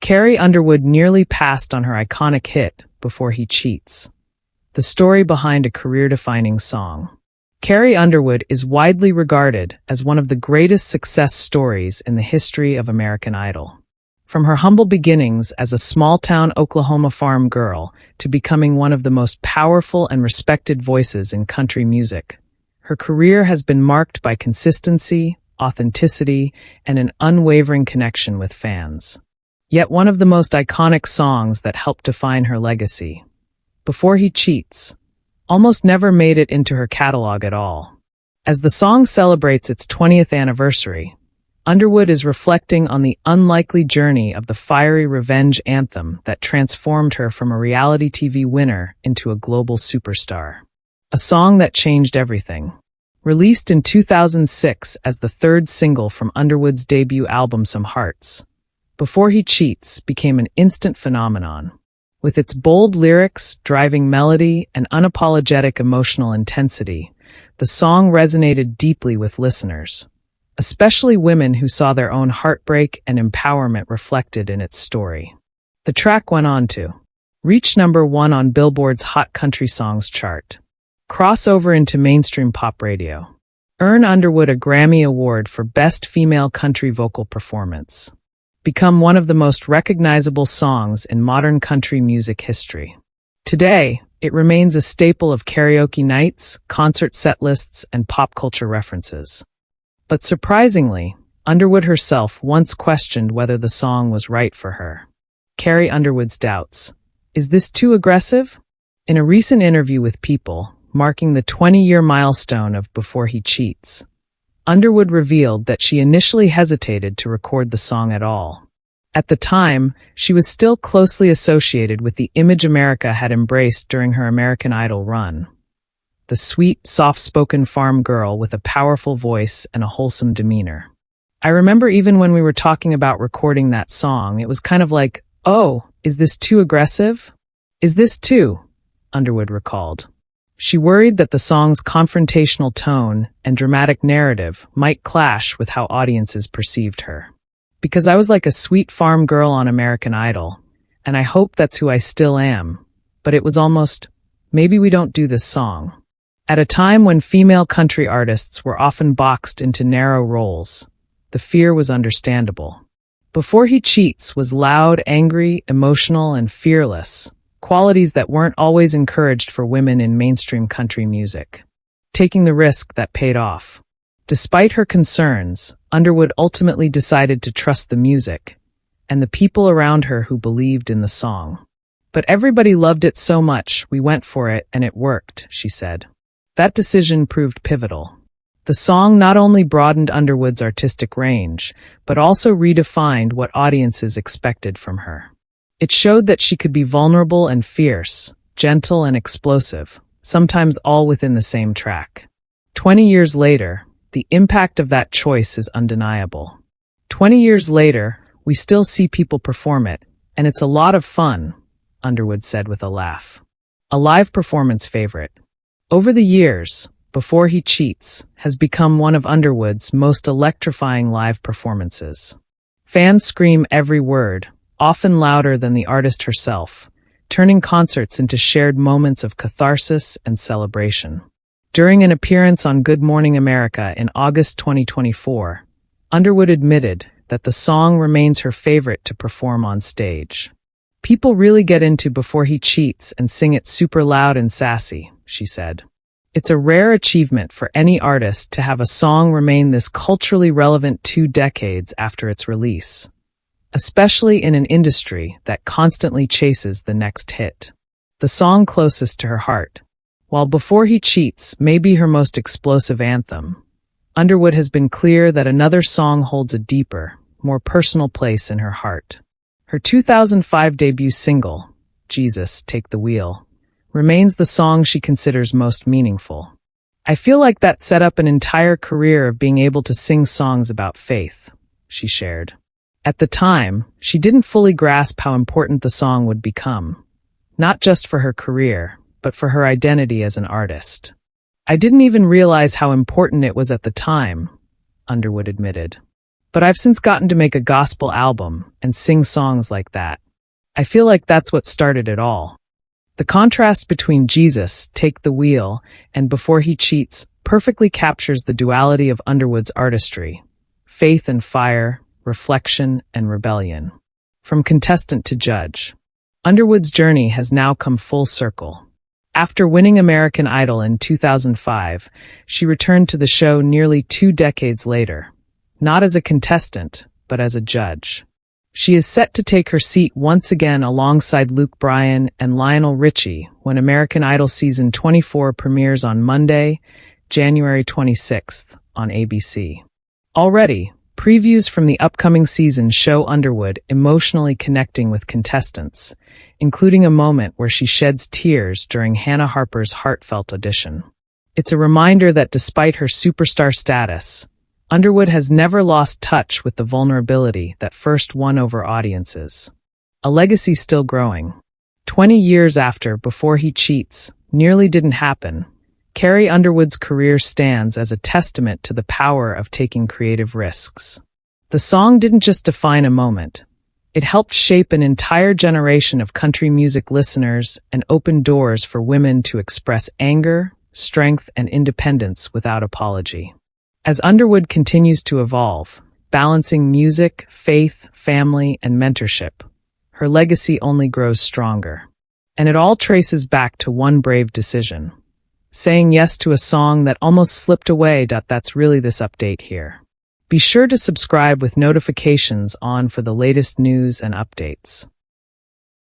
Carrie Underwood nearly passed on her iconic hit, Before He Cheats, the story behind a career-defining song. Carrie Underwood is widely regarded as one of the greatest success stories in the history of American Idol. From her humble beginnings as a small-town Oklahoma farm girl to becoming one of the most powerful and respected voices in country music, her career has been marked by consistency, authenticity, and an unwavering connection with fans. Yet one of the most iconic songs that helped define her legacy, Before He Cheats, almost never made it into her catalog at all. As the song celebrates its 20th anniversary, Underwood is reflecting on the unlikely journey of the fiery revenge anthem that transformed her from a reality TV winner into a global superstar. A song that changed everything. Released in 2006 as the third single from Underwood's debut album Some Hearts, Before He Cheats became an instant phenomenon. With its bold lyrics, driving melody, and unapologetic emotional intensity, the song resonated deeply with listeners, especially women who saw their own heartbreak and empowerment reflected in its story. The track went on to reach #1 on Billboard's Hot Country Songs chart, cross over into mainstream pop radio, earn Underwood a Grammy Award for Best Female Country Vocal Performance, become one of the most recognizable songs in modern country music history. Today, it remains a staple of karaoke nights, concert set lists, and pop culture references. But surprisingly, Underwood herself once questioned whether the song was right for her. Carrie Underwood's doubts. Is this too aggressive? In a recent interview with People, marking the 20-year milestone of Before He Cheats, Underwood revealed that she initially hesitated to record the song at all. At the time, she was still closely associated with the image America had embraced during her American Idol run. The sweet, soft-spoken farm girl with a powerful voice and a wholesome demeanor. I remember even when we were talking about recording that song, it was kind of like, oh, is this too aggressive? Is this too? Underwood recalled. She worried that the song's confrontational tone and dramatic narrative might clash with how audiences perceived her. Because I was like a sweet farm girl on American Idol, and I hope that's who I still am, but it was almost, maybe we don't do this song. At a time when female country artists were often boxed into narrow roles, the fear was understandable. Before He Cheats was loud, angry, emotional, and fearless, qualities that weren't always encouraged for women in mainstream country music. Taking the risk that paid off. Despite her concerns, Underwood ultimately decided to trust the music and the people around her who believed in the song. But everybody loved it so much, we went for it and it worked, she said. That decision proved pivotal. The song not only broadened Underwood's artistic range, but also redefined what audiences expected from her. It showed that she could be vulnerable and fierce, gentle and explosive, sometimes all within the same track. 20 years later, the impact of that choice is undeniable. 20 years later, we still see people perform it, and it's a lot of fun, Underwood said with a laugh. A live performance favorite. Over the years, Before He Cheats has become one of Underwood's most electrifying live performances. Fans scream every word, often louder than the artist herself, turning concerts into shared moments of catharsis and celebration. During an appearance on Good Morning America in August 2024, Underwood admitted that the song remains her favorite to perform on stage. People really get into Before He Cheats and sing it super loud and sassy, she said. It's a rare achievement for any artist to have a song remain this culturally relevant 2 decades after its release, especially in an industry that constantly chases the next hit. The song closest to her heart. While Before He Cheats may be her most explosive anthem, Underwood has been clear that another song holds a deeper, more personal place in her heart. Her 2005 debut single, Jesus, Take the Wheel, remains the song she considers most meaningful. I feel like that set up an entire career of being able to sing songs about faith, she shared. At the time, she didn't fully grasp how important the song would become, not just for her career, but for her identity as an artist. I didn't even realize how important it was at the time, Underwood admitted. But I've since gotten to make a gospel album and sing songs like that. I feel like that's what started it all. The contrast between Jesus, Take the Wheel, and Before He Cheats perfectly captures the duality of Underwood's artistry. Faith and fire, reflection and rebellion. From contestant to judge. Underwood's journey has now come full circle. After winning American Idol in 2005, she returned to the show nearly 2 decades later. Not as a contestant, but as a judge. She is set to take her seat once again alongside Luke Bryan and Lionel Richie when American Idol Season 24 premieres on Monday, January 26th on ABC. Already, previews from the upcoming season show Underwood emotionally connecting with contestants, including a moment where she sheds tears during Hannah Harper's heartfelt audition. It's a reminder that despite her superstar status, Underwood has never lost touch with the vulnerability that first won over audiences. A legacy still growing. 20 years after Before He Cheats nearly didn't happen, Carrie Underwood's career stands as a testament to the power of taking creative risks. The song didn't just define a moment. It helped shape an entire generation of country music listeners and open doors for women to express anger, strength, and independence without apology. As Underwood continues to evolve, balancing music, faith, family, and mentorship, her legacy only grows stronger. And it all traces back to one brave decision. Saying yes to a song that almost slipped away. That's really this update here. Be sure to subscribe with notifications on for the latest news and updates.